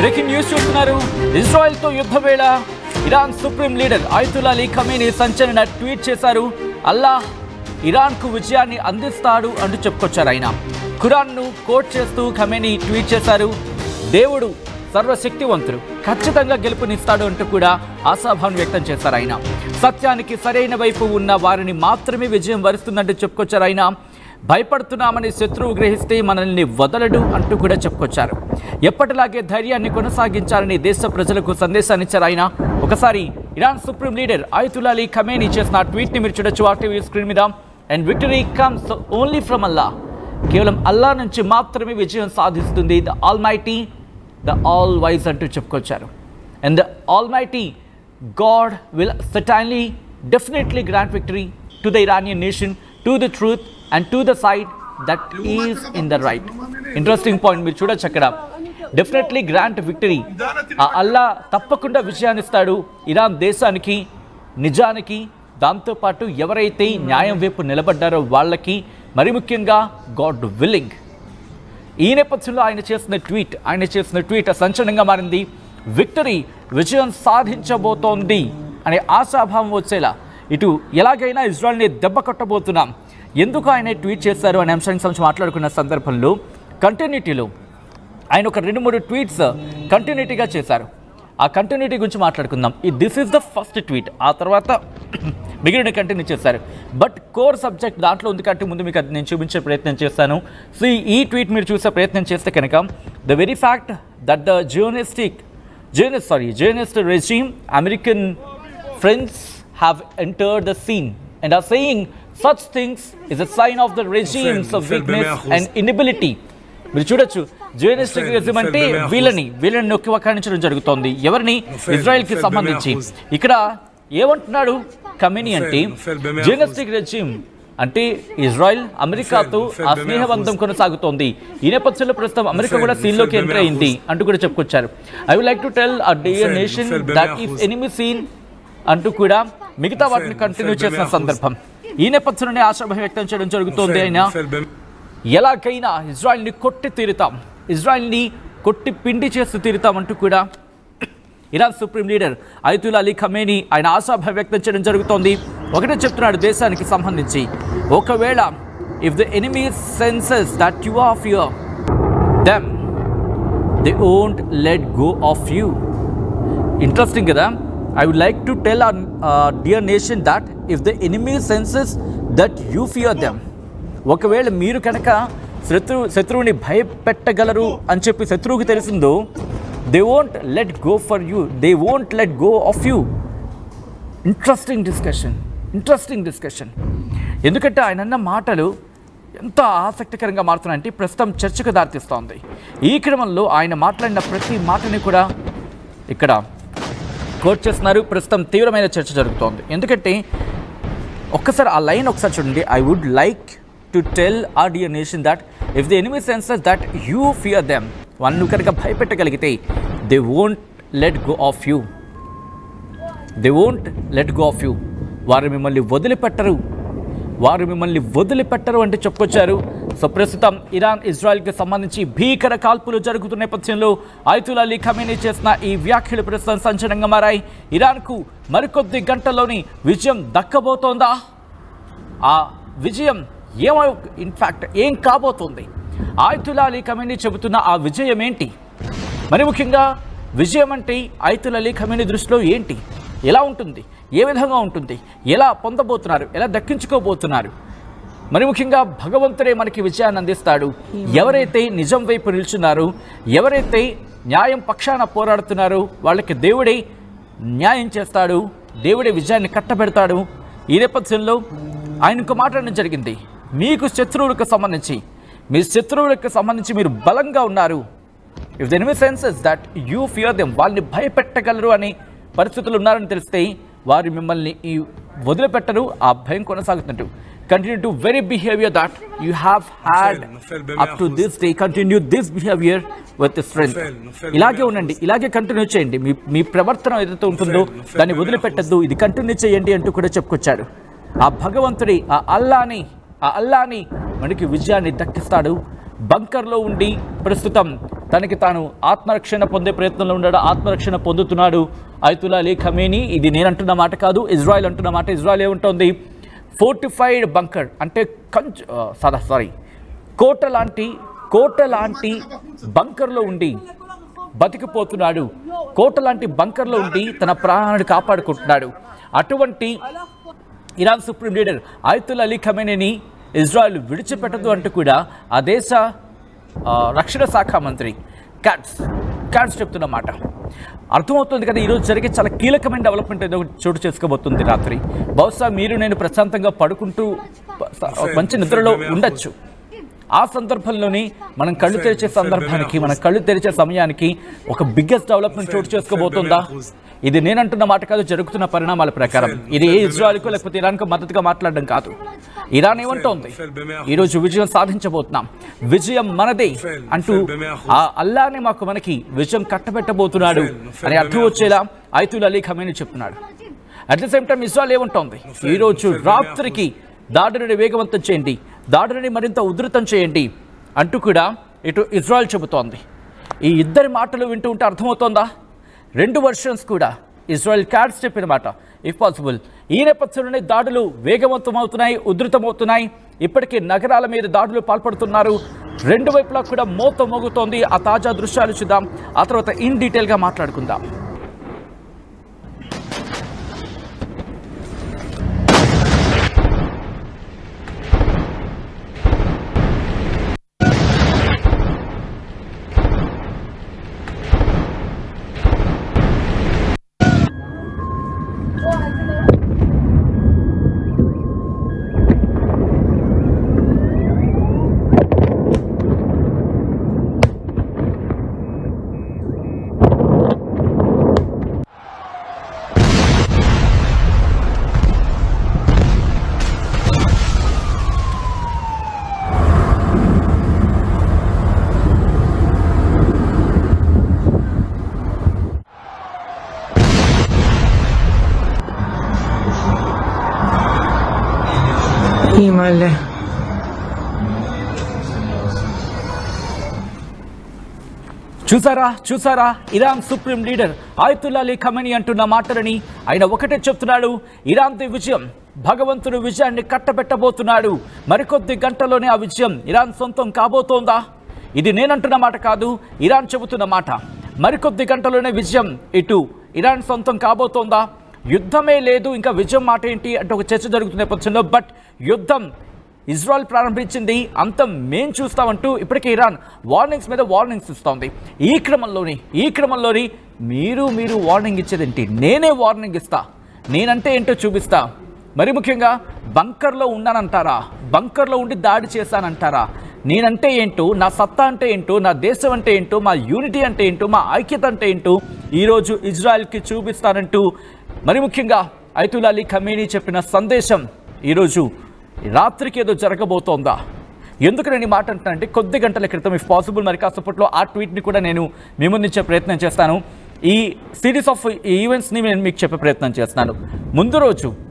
Breaking news చూస్తున్నారు. ఇజ్రాయెల్తో యుద్ధ వేళ Iran supreme leader Ayatollah Ali Khamenei సంచలన ట్వీట్ చేశారు. అల్లాహ్ ఇరాన్కు విజయాన్ని అందిస్తాడు అంటూ చెప్పుకొచ్చారు. ఆయన ఖురాన్ను కోట్ చేస్తూ ఖమేనీ ట్వీట్ చేశారు. దేవుడు సర్వశక్తివంతుడు, ఖచ్చితంగా గెలుపునిస్తాడు అంటూ కూడా ఆశాభావం వ్యక్తం చేశారు. ఆయన సత్యానికి సరైన వైపు ఉన్న వారిని మాత్రమే విజయం వరిస్తుందంటూ చెప్పుకొచ్చారు. ఆయన భయపడుతున్నామని శత్రువు గ్రహిస్తే మనల్ని వదలడు అంటూ కూడా చెప్పుకొచ్చారు. ఎప్పటిలాగే ధైర్యాన్ని కొనసాగించాలని దేశ ప్రజలకు సందేశాన్ని ఇచ్చారు. ఆయన ఒకసారి Iran supreme leader Ayatollah Ali Khamenei చేసిన ట్వీట్ని మీరు చూడొచ్చు ఆర్టీవీ స్క్రీన్ మీద. And victory comes only from Allah, కేవలం అల్లా నుంచి మాత్రమే విజయం సాధిస్తుంది. The almighty, the all wise అంటూ చెప్పుకొచ్చారు. And the almighty god will certainly definitely grant victory to the Iranian nation, to the truth and to the side that is in the right. Interesting point మీరు చూడొచ్చు అక్కడ. Definitely grant victory, ఆ అల్లా తప్పకుండా విజయాన్ని ఇస్తాడు Iran దేశానికి, నిజానికి, దాంతోపాటు ఎవరైతే న్యాయం వైపు నిలబడ్డారో వాళ్ళకి, మరి ముఖ్యంగా గాడ్ విల్లింగ్. ఈ నేపథ్యంలో ఆయన చేసిన ట్వీట్ సంచలనంగా మారింది. విక్టరీ, విజయం సాధించబోతోంది అనే ఆశాభావం వచ్చేలా, ఇటు ఎలాగైనా ఇజ్రాయెల్ని దెబ్బ కొట్టబోతున్నాం, ఎందుకు ఆయన ట్వీట్ చేశారు అనే అంశానికి సంబంధించి మాట్లాడుకున్న సందర్భంలో కంటిన్యూటీలో ఆయన ఒక 2-3 ట్వీట్స్ కంటిన్యూటీగా చేశారు. ఆ కంటిన్యూటీ గురించి మాట్లాడుకుందాం. This is the first tweet, ఆ తర్వాత మిగిలిన కంటిన్యూ చేశారు. బట్ కోర్ సబ్జెక్ట్ దాంట్లో ఉంది కాబట్టి ముందు మీకు నేను చూపించే ప్రయత్నం చేస్తాను. సో ఈ ట్వీట్ మీరు చూసే ప్రయత్నం చేస్తే కనుక, the very fact that the Zionist regime, American friends have entered the scene and are saying such things is a sign of the regime's of weakness and inability. మీరు చూడొచ్చు, జియోనిస్టిక్ రెజిమ్ అంటే వీళ్ళని నొక్కి వక్కాణించడం జరుగుతోంది. ఎవరిని? ఇజ్రాయెల్కి సంబంధించి. ఇక్కడ ఏమంటున్నాడు ఖమేనీ అంటే, జియోనిస్టిక్ రెజిమ్ అంటే ఇజ్రాయెల్ అమెరికాతో ఆ స్నేహబంధం కొనసాగుతోంది. ఈ నేపథ్యంలో ప్రస్తుతం అమెరికా కూడా సీన్లోకి ఎంటర్ అయింది అంటూ కూడా చెప్పుకొచ్చారు. I would like to tell a dear nation that if enemy seen అంటూ కూడా మిగతా వాటిని కంటిన్యూ చేసిన సందర్భం. ఈ నేపథ్యంలోనే ఆశాభావం వ్యక్తం చేయడం జరుగుతోంది. ఆయన ఎలాగైనా ఇజ్రాయెల్ని కొట్టి తీరుతాం, ఇజ్రాయెల్ని కొట్టి పిండి చేస్తూ తీరుతాం అంటూ కూడా Iran supreme leader Ayatollah Ali Khamenei ఆయన ఆశాభావం వ్యక్తం చేయడం జరుగుతోంది. ఒకటే చెప్తున్నాడు దేశానికి సంబంధించి, ఒకవేళ if the enemy senses that you are fear them they won't let go of you. Interesting కదా. I would like to tell our dear nation that if the enemy senses that you fear them, ఒకవేళ మీరు కనుక శత్రువుని భయపెట్టగలరు అని చెప్పి శత్రువుకి తెలిసిందో, they won't let go for you, they won't let go of you. Interesting discussion. ఎందుకంటే ఆయన అన్న మాటలు ఎంత ఆసక్తికరంగా మారుతున్నాయంటే ప్రస్తుతం చర్చకు దారితీస్తోంది. ఈ క్రమంలో ఆయన మాట్లాడిన ప్రతి మాటని కూడా ఇక్కడ కోట్ చేస్తున్నారు. ప్రస్తుతం తీవ్రమైన చర్చ జరుగుతోంది. ఎందుకంటే ఒక్కసారి ఆ లైన్ ఒకసారి చూడండి. I would like to tell our dear nation that if the enemy senses that you fear them, వాళ్ళు కనుక భయపెట్టగలిగితే they won't let go of you, వారు మిమ్మల్ని వదిలిపెట్టరు అంటే చెప్పుకొచ్చారు. సో ప్రస్తుతం ఇరాన్ ఇజ్రాయెల్కి సంబంధించి భీకర కాల్పులు జరుగుతున్న నేపథ్యంలో అయతుల్లా అలీ ఖమేనీ చేసిన ఈ వ్యాఖ్యలు ప్రస్తుతం సంచలనంగా మారాయి. ఇరాన్కు మరికొద్ది గంటల్లోని విజయం దక్కబోతోందా? ఆ విజయం ఇన్ఫ్యాక్ట్ ఏం కాబోతోంది? అయతుల్లా అలీ ఖమేనీ చెబుతున్న ఆ విజయం ఏంటి? మరి ముఖ్యంగా విజయం అంటే అయతుల్లా అలీ ఖమేనీ దృష్టిలో ఏంటి? ఎలా ఉంటుంది? ఏ విధంగా ఉంటుంది? ఎలా పొందబోతున్నారు? ఎలా దక్కించుకోబోతున్నారు? మరి ముఖ్యంగా భగవంతుడే మనకి విజయాన్ని అందిస్తాడు. ఎవరైతే నిజం వైపు నిల్చున్నారో, ఎవరైతే న్యాయం పక్షాన పోరాడుతున్నారో వాళ్ళకి దేవుడే న్యాయం చేస్తాడు, దేవుడే విజయాన్ని కట్టబెడతాడు. ఈ నేపథ్యంలో ఆయనకు మాట్లాడడం జరిగింది. మీ శత్రువులకు సంబంధించి మీరు బలంగా ఉన్నారు. If the enemy senses that you fear them, వాళ్ళని భయపెట్టగలరు అనే పరిస్థితులు ఉన్నారని తెలిస్తే వారు మిమ్మల్ని వదిలిపెట్టరు. ఆ భయం కొనసాగుతుంటూ continue to very behavior that you have had up to this day, continue this behavior with the strength. ఇలాగే ఉండండి, ఇలాగే కంటిన్యూ చేయండి. మీ ప్రవర్తన ఏదైతే ఉంటుందో దాన్ని వదిలిపెట్టద్దు, ఇది కంటిన్యూ చేయండి అంటూ కూడా చెప్పుకొచ్చాడు. ఆ భగవంతుడి ఆ అల్లాని మనకి విజయాన్ని దక్కిస్తాడు. బంకర్లో ఉండి ప్రస్తుతం తనకి తాను ఆత్మరక్షణ పొందే ప్రయత్నంలో ఉన్నాడు, ఆత్మరక్షణ పొందుతున్నాడు అయతుల్లా అలీ ఖమేనీ. ఇది నేను అంటున్న మాట కాదు, ఇజ్రాయెల్ అంటున్న మాట. ఇజ్రాయెల్ ఏముంటుంది, ఫోర్టిఫైడ్ బంకర్ అంటే కోట లాంటి బంకర్లో ఉండి బతికిపోతున్నాడు, కోట లాంటి బంకర్లో ఉండి తన ప్రాణాన్ని కాపాడుకుంటున్నాడు. అటువంటి Iran supreme leader Ayatollah Ali ఖమేనీని ఇజ్రాయెల్ విడిచిపెట్టదు అంటూ కూడా ఆ దేశ రక్షణ శాఖ మంత్రి క్యాట్స్ చెప్తున్న మాట అర్థమవుతుంది కదా. ఈరోజు జరిగే చాలా కీలకమైన డెవలప్మెంట్ ఏదో చోటు చేసుకోబోతుంది రాత్రి. బహుశా మీరు నేను ప్రశాంతంగా పడుకుంటూ మంచి నిద్రలో ఉండొచ్చు. ఆ సందర్భంలోని మనం కళ్ళు తెరిచే సందర్భానికి, మనం కళ్ళు తెరిచే సమయానికి ఒక బిగ్గెస్ట్ డెవలప్మెంట్ చోటు చేసుకోబోతుందా? ఇది నేనంటున్న మాట కాదు, జరుగుతున్న పరిణామాల ప్రకారం. ఇది ఏ ఇజ్రాయెల్కు లేకపోతే ఇరాన్కు మద్దతుగా మాట్లాడడం కాదు. ఇరాన్ ఏమంటోంది, ఈరోజు విజయం సాధించబోతున్నాం, విజయం మనదే అంటూ ఆ అల్లానే మనకి విజయం కట్టబెట్టబోతున్నాడు అని అర్థం వచ్చేలా అయతుల్లా అలీ ఖమేనీ చెప్తున్నాడు. At the same time Israel ఏమంటోంది, ఈరోజు రాత్రికి దాడులని వేగవంతం చేయండి, దాడులని మరింత ఉధృతం చేయండి అంటూ కూడా ఇటు ఇజ్రాయెల్ చెబుతోంది. ఈ ఇద్దరి మాటలు వింటూ ఉంటే అర్థమవుతోందా? రెండు వర్షన్స్ కూడా ఇజ్రాయెల్ క్యాట్స్ చెప్పిన మాట. ఇఫ్ పాసిబుల్ ఈ నేపథ్యంలోనే దాడులు వేగవంతమవుతున్నాయి, ఉధృతమవుతున్నాయి. ఇప్పటికే నగరాల మీద దాడులు పాల్పడుతున్నారు. రెండు వైపులా కూడా మోత మోగుతోంది. ఆ తాజా దృశ్యాలు చూద్దాం, ఆ తర్వాత ఇన్ డీటెయిల్గా మాట్లాడుకుందాం. చూసారా Iran supreme leader Ayatollah Ali Khamenei అంటున్న మాటలని. ఆయన ఒకటే చెప్తున్నాడు, ఇరాన్ది విజయం, భగవంతుడు విజయాన్ని కట్టబెట్టబోతున్నాడు. మరికొద్ది గంటల్లోనే ఆ విజయం ఇరాన్ సొంతం కాబోతోందా? ఇది నేనంటున్న మాట కాదు, ఇరాన్ చెబుతున్న మాట. మరికొద్ది గంటల్లోనే విజయం ఇటు ఇరాన్ సొంతం కాబోతోందా? యుద్ధమే లేదు, ఇంకా విజయం మాట ఏంటి అంటే ఒక చర్చ జరుగుతున్న నేపథ్యంలో, బట్ యుద్ధం ఇజ్రాయెల్ ప్రారంభించింది, అంతం మేం చూస్తామంటూ ఇప్పటికే ఇరాన్ వార్నింగ్స్ మీద వార్నింగ్స్ ఇస్తోంది. ఈ క్రమంలోని మీరు వార్నింగ్ ఇచ్చేదేంటి? నేనే వార్నింగ్ ఇస్తా, నేనంటే ఏంటో చూపిస్తా. మరి ముఖ్యంగా బంకర్లో ఉన్నానంటారా, బంకర్లో ఉండి దాడి చేశానంటారా? నేనంటే ఏంటో, నా సత్తా అంటే ఏంటో, నా దేశం అంటే ఏంటో, మా యూనిటీ అంటే ఏంటో, మా ఐక్యత అంటే ఏంటో ఈరోజు ఇజ్రాయెల్కి చూపిస్తానంటూ మరి ముఖ్యంగా అయతుల్లా అలీ ఖమేనీ చెప్పిన సందేశం ఈరోజు రాత్రికి ఏదో జరగబోతోందా? ఎందుకు నేను ఈ మాట అంటున్నానంటే, కొద్ది గంటల క్రితం ఇఫ్ పాసిబుల్ మరి కాసేపట్లో ఆ ట్వీట్ని కూడా నేను మీ ముందుంచే ప్రయత్నం చేస్తాను. ఈ సిరీస్ ఆఫ్ ఈవెంట్స్ని నేను మీకు చెప్పే ప్రయత్నం చేస్తున్నాను.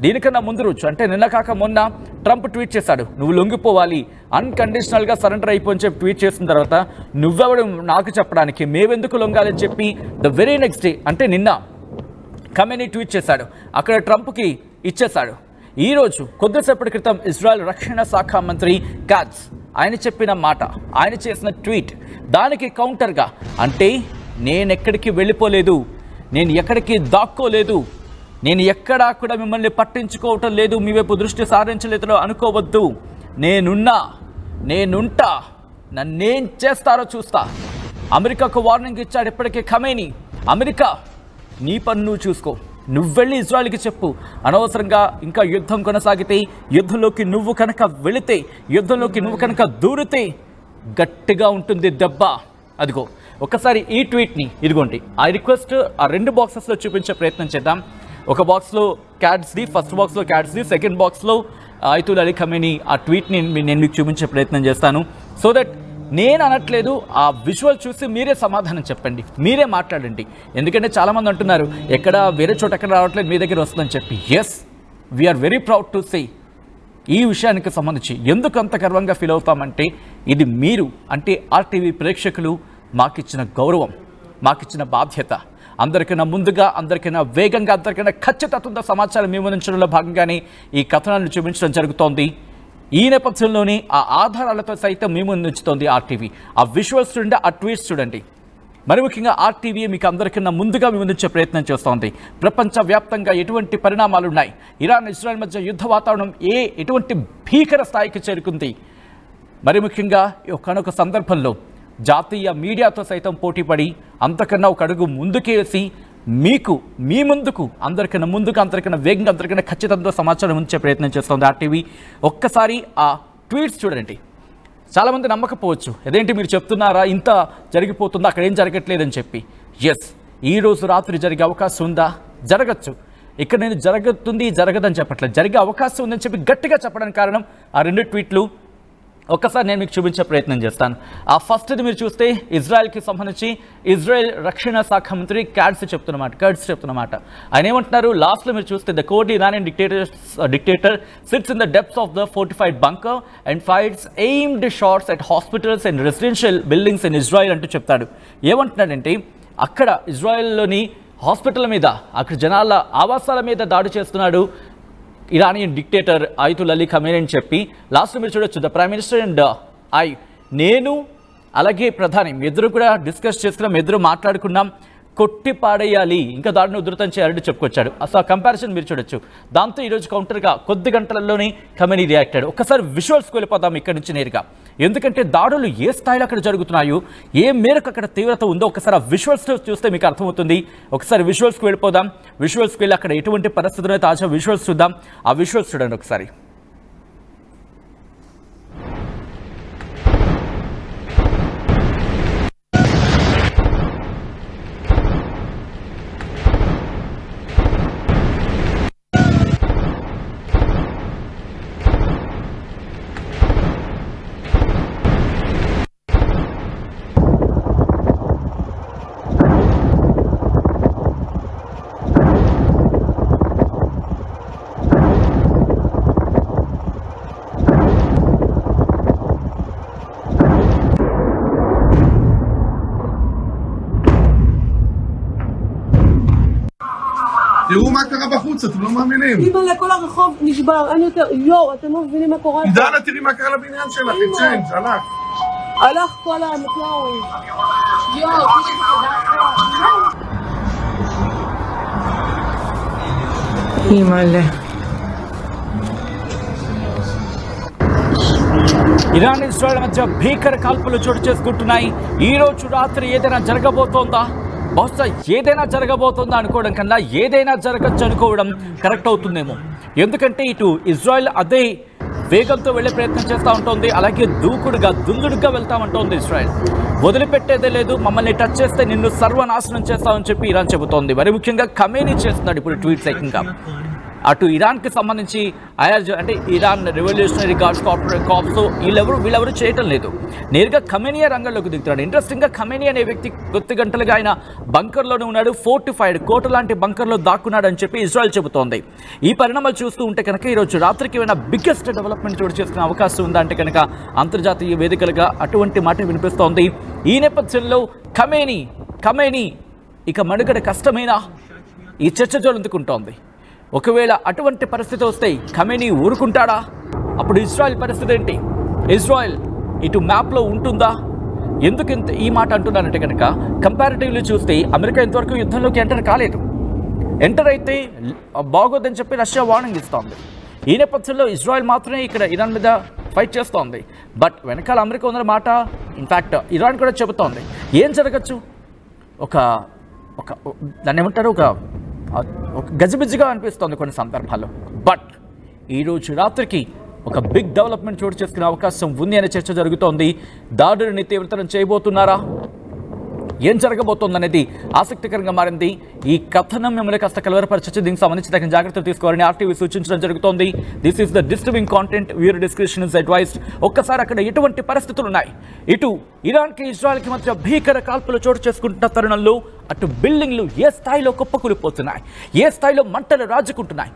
దీనికన్నా ముందు రోజు అంటే నిన్న కాక మొన్న ట్రంప్ ట్వీట్ చేశాడు, నువ్వు లొంగిపోవాలి, అన్కండిషనల్గా సరెండర్ అయిపోని చెప్పి ట్వీట్ చేసిన తర్వాత నువ్వెవడు నాకు చెప్పడానికి, మేవెందుకు లొంగాలని చెప్పి ద వెరీ నెక్స్ట్ డే అంటే నిన్న ఖమేనీ ట్వీట్ చేశాడు, అక్కడ ట్రంప్కి ఇచ్చేశాడు. ఈరోజు కొద్దిసేపటి క్రితం ఇజ్రాయెల్ రక్షణ శాఖ మంత్రి క్యాట్స్ ఆయన చెప్పిన మాట, ఆయన చేసిన ట్వీట్, దానికి కౌంటర్గా అంటే నేనెక్కడికి వెళ్ళిపోలేదు, నేను ఎక్కడికి దాక్కోలేదు, నేను ఎక్కడా కూడా మిమ్మల్ని పట్టించుకోవటం లేదు, మీ వైపు దృష్టి సారించలేదు అనుకోవద్దు, నేనుంటా, నన్నేం చేస్తారో చూస్తా. అమెరికాకు వార్నింగ్ ఇచ్చాడు ఇప్పటికే ఖమేనీ. అమెరికా నీ పని నువ్వు చూసుకో, నువ్వు వెళ్ళి ఇజ్రాయెల్కి చెప్పు, అనవసరంగా ఇంకా యుద్ధం కొనసాగితే, యుద్ధంలోకి నువ్వు కనుక వెళితే, యుద్ధంలోకి నువ్వు కనుక దూరితే గట్టిగా ఉంటుంది దెబ్బ. అదిగో ఒకసారి ఈ ట్వీట్ని ఇదిగోండి, ఆ రిక్వెస్ట్ ఆ రెండు బాక్సెస్లో చూపించే ప్రయత్నం చేద్దాం. ఒక బాక్స్లో క్యాట్స్ది, ఫస్ట్ బాక్స్లో క్యాట్స్ది, సెకండ్ బాక్స్లో అయతుల్లా అలీ ఖమేనీ ఆ ట్వీట్ని నేను మీకు చూపించే ప్రయత్నం చేస్తాను. సో దట్ నేను అనట్లేదు, ఆ విజువల్ చూసి మీరే సమాధానం చెప్పండి, మీరే మాట్లాడండి. ఎందుకంటే చాలామంది అంటున్నారు ఎక్కడ వేరే చోట ఎక్కడ రావట్లేదు, మీ దగ్గర వస్తుందని చెప్పి. Yes, we are very proud to say. ఈ విషయానికి సంబంధించి ఎందుకు అంత గర్వంగా ఫీల్ అవుతామంటే, ఇది మీరు అంటే ఆర్టీవీ ప్రేక్షకులు మాకిచ్చిన గౌరవం, మాకిచ్చిన బాధ్యత, అందరికైనా ముందుగా, అందరికైనా వేగంగా, అందరికైనా ఖచ్చితత్వంతో సమాచారం మేము అందించడంలో భాగంగానే ఈ కథనాలను చూపించడం జరుగుతోంది. ఈ నేపథ్యంలోనే ఆ ఆధారాలతో సైతం మేము ఉంచుతోంది ఆర్టీవీ. ఆ విజువల్స్ చూడండి, ఆ ట్వీట్స్ చూడండి. మరి ముఖ్యంగా ఆర్టీవీ మీకు అందరికన్నా ముందుగా మేము అందించే ప్రయత్నం చేస్తోంది. ప్రపంచవ్యాప్తంగా ఎటువంటి పరిణామాలు ఉన్నాయి, ఇరాన్ ఇజ్రాయెల్ మధ్య యుద్ధ వాతావరణం ఎటువంటి భీకర స్థాయికి చేరుకుంది, మరి ముఖ్యంగా ఒకనొక సందర్భంలో జాతీయ మీడియాతో సైతం పోటీపడి అంతకన్నా ఒక అడుగు ముందుకేసి మీ ముందుకు అందరికన్నా ముందుగా, అందరికన్నా వేగంగా, అందరికన్నా ఖచ్చితంగా సమాచారం ఉంచే ప్రయత్నం చేస్తోంది ఆర్టీవీ. ఒక్కసారి ఆ ట్వీట్స్ చూడండి. చాలామంది నమ్మకపోవచ్చు, అదేంటి మీరు చెప్తున్నారా ఇంత జరిగిపోతుందా, అక్కడ ఏం జరగట్లేదని చెప్పి. ఎస్, ఈరోజు రాత్రి జరిగే అవకాశం ఉందా? జరగచ్చు. ఇక్కడ నేను జరగదని చెప్పట్లేదు, జరిగే అవకాశం ఉందని చెప్పి గట్టిగా చెప్పడానికి కారణం ఆ 2 ట్వీట్లు. ఒక్కసారి నేను మీకు చూపించే ప్రయత్నం చేస్తాను. ఆ ఫస్ట్ది మీరు చూస్తే ఇజ్రాయెల్కి సంబంధించి ఇజ్రాయెల్ రక్షణ శాఖ మంత్రి కర్ట్జ్ చెప్తున్నమాట. ఆయన ఏమంటున్నారు, లాస్ట్లో మీరు చూస్తే the chord Iranian dictator sits in the depths of the fortified bunker and fires aimed shots at hospitals and residential buildings in Israel అంటూ చెప్తాడు. ఏమంటున్నాడంటే అక్కడ ఇజ్రాయెల్లోని హాస్పిటల్ మీద, అక్కడ జనాల ఆవాసాల మీద దాడి చేస్తున్నాడు Iranian dictator Ayatollah Ali Khamenei అని చెప్పి. లాస్ట్ మీరు చూడొచ్చు, ద ప్రైమ్ మినిస్టర్ అండ్ నేను అలాగే ప్రధాని మీ ఇద్దరు కూడా డిస్కస్ చేసుకున్నాం, మీ ఇద్దరు మాట్లాడుకున్నాం, కొట్టి పాడేయాలి, ఇంకా దాడిని ఉధృతం చేయాలని చెప్పుకొచ్చాడు. అసలు ఆ కంపారిజన్ మీరు చూడొచ్చు. దాంతో ఈరోజు కౌంటర్గా కొద్ది గంటలలోనే ఖమేనీ రియాక్ట్ అయ్యాడు. ఒక్కసారి విజువల్స్కి వెళ్ళిపోదాం ఇక్కడి నుంచి నేరుగా. ఎందుకంటే దాడులు ఏ స్థాయిలో అక్కడ జరుగుతున్నాయో, ఏ మేరకు అక్కడ తీవ్రత ఉందో ఒకసారి ఆ విజువల్స్ చూస్తే మీకు అర్థమవుతుంది. ఒకసారి విజువల్స్కి వెళ్ళిపోదాం. విజువల్స్కి వెళ్ళి అక్కడ ఎటువంటి పరిస్థితుల్లో తాజా విజువల్స్ చూద్దాం. ఆ విజువల్స్ చూడండి ఒకసారి. תראו מה קרה בחוץ, אתם לא מאמינים. אימא'לה, כל הרחוב נשבר, אין יותר, יואו, אתם לא מבינים מה קורה. דנה, תראי מה קרה לבניין שלך, הצ'יינג', הלך. הלך כל המקלאווי. יואו, אימא'לה. ఇరాన్ ఇజ్రాయెల్ మధ్య భీకర కాల్పులు చోటు చేసుకుంటున్నాయి. ఈ రోజు రాత్రి ఏదైనా జరగబోతోందా? బహుశా ఏదైనా జరగబోతుందా అనుకోవడం కన్నా ఏదైనా జరగచ్చు అనుకోవడం కరెక్ట్ అవుతుందేమో. ఎందుకంటే ఇటు ఇజ్రాయెల్ అదే వేగంతో వెళ్లే ప్రయత్నం చేస్తూ ఉంటుంది, అలాగే దుందుడుగా వెళ్తామంటోంది ఇజ్రాయెల్. వదిలిపెట్టేదే లేదు, మమ్మల్ని టచ్ చేస్తే నిన్ను సర్వనాశనం చేస్తామని చెప్పి ఇరాన్ చెబుతోంది. మరి ముఖ్యంగా ఖమేనీ చేస్తున్నాడు ఇప్పుడు ట్వీట్స్ ఏకంగా. అటు ఇరాన్కి సంబంధించి అంటే ఇరాన్ రెవల్యూషనరీ గార్డ్స్ కార్ప్స్ వీళ్ళెవరు చేయటం లేదు, నేరుగా ఖమేనీ రంగంలోకి దిగుతున్నాడు. ఇంట్రెస్టింగ్గా ఖమేనీ అనే వ్యక్తి కొద్ది గంటలుగా ఆయన బంకర్లోనే ఉన్నాడు, ఫోర్టిఫైడ్ కోట లాంటి బంకర్లో దాక్కున్నాడు అని చెప్పి ఇజ్రాయెల్ చెబుతోంది. ఈ పరిణామాలు చూస్తూ ఉంటే కనుక ఈరోజు రాత్రికి ఏమైనా బిగ్గెస్ట్ డెవలప్మెంట్ చోటు చేసుకునే అవకాశం ఉందా అంటే కనుక అంతర్జాతీయ వేదికలుగా అటువంటి మాట వినిపిస్తోంది. ఈ నేపథ్యంలో ఖమేనీ ఇక మనుగడ కష్టమైనా ఈ చర్చ జోరందుకుంటోంది. ఒకవేళ అటువంటి పరిస్థితి వస్తే ఖమేనీ ఊరుకుంటాడా? అప్పుడు ఇజ్రాయెల్ పరిస్థితి ఏంటి? ఇజ్రాయెల్ ఇటు మ్యాప్లో ఉంటుందా? ఎందుకు ఈ మాట అంటున్నానంటే కనుక కంపారిటివ్లీ చూస్తే అమెరికా ఇంతవరకు యుద్ధంలోకి ఎంటర్ కాలేదు. ఎంటర్ అయితే బాగోదని చెప్పి రష్యా వార్నింగ్ ఇస్తోంది. ఈ నేపథ్యంలో ఇజ్రాయెల్ మాత్రమే ఇక్కడ ఇరాన్ మీద ఫైట్ చేస్తోంది. బట్ వెనకాల అమెరికా ఉందన్న మాట ఇన్ఫ్యాక్ట్ ఇరాన్ కూడా చెబుతోంది. ఏం జరగచ్చు? దాన్ని ఏమంటారు, ఒక గజిబిజిగా అనిపిస్తోంది కొన్ని సందర్భాల్లో. బట్ ఈరోజు రాత్రికి ఒక బిగ్ డెవలప్మెంట్ చోటు చేసుకునే అవకాశం ఉంది అనే చర్చ జరుగుతోంది. దాడులని తీవ్రతరం చేయబోతున్నారా? ఏం జరగబోతోందనేది ఆసక్తికరంగా మారింది. ఈ కథనం మిమ్మల్ని కాస్త కలవరపరచచ్చు. దీనికి సంబంధించి తగిన జాగ్రత్తలు తీసుకోవాలని ఆర్టీవీ సూచించడం జరుగుతోంది. This is the disturbing content, viewer description is advised. ఒక్కసారి అక్కడ ఎటువంటి పరిస్థితులు ఉన్నాయి? ఇటు ఇరాన్కి ఇజ్రాయెల్కి మధ్య భీకర కాల్పులు చోటు చేసుకుంటున్న తరుణంలో అటు బిల్డింగ్లు ఏ స్థాయిలో కుప్పకూలిపోతున్నాయి, ఏ స్థాయిలో మంటలు రాజుకుంటున్నాయి,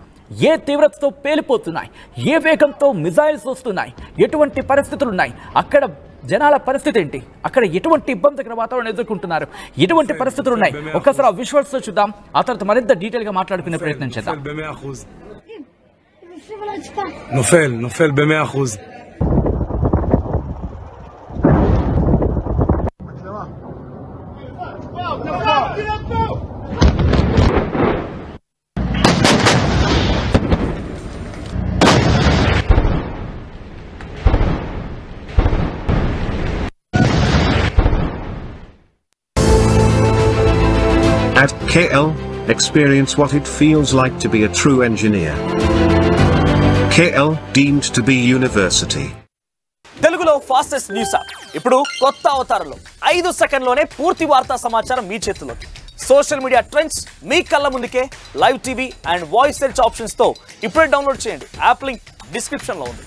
ఏ తీవ్రతతో పేలిపోతున్నాయి, ఏ వేగంతో మిజైల్స్ వస్తున్నాయి, ఎటువంటి పరిస్థితులు ఉన్నాయి, అక్కడ జనాల పరిస్థితి ఏంటి, అక్కడ ఎటువంటి ఇబ్బందికర వాతావరణం ఎదుర్కొంటున్నారు, ఎటువంటి పరిస్థితులు ఉన్నాయి, ఒక్కసారి ఆ విజువల్స్ చూద్దాం. ఆ తర్వాత మరింత డీటెయిల్ గా మాట్లాడుకునే ప్రయత్నం చేద్దాం. נופל ב-100%. At KL, experience what it feels like to be a true engineer. KL deemed to be university. తెలుగులో ఫాస్టెస్ట్ న్యూస్ యాప్ ఇప్పుడు కొత్త అవతారంలో 5 సెకండ్లోనే పూర్తి వార్తా సమాచారం మీ చేతిలో. సోషల్ మీడియా ట్రెండ్స్ మీ కళ్ళ ముందుకే live TV and voice search options తో ఇప్పుడే డౌన్లోడ్ చేయండి. యాప్ లింక్ డిస్క్రిప్షన్ లో ఉంది.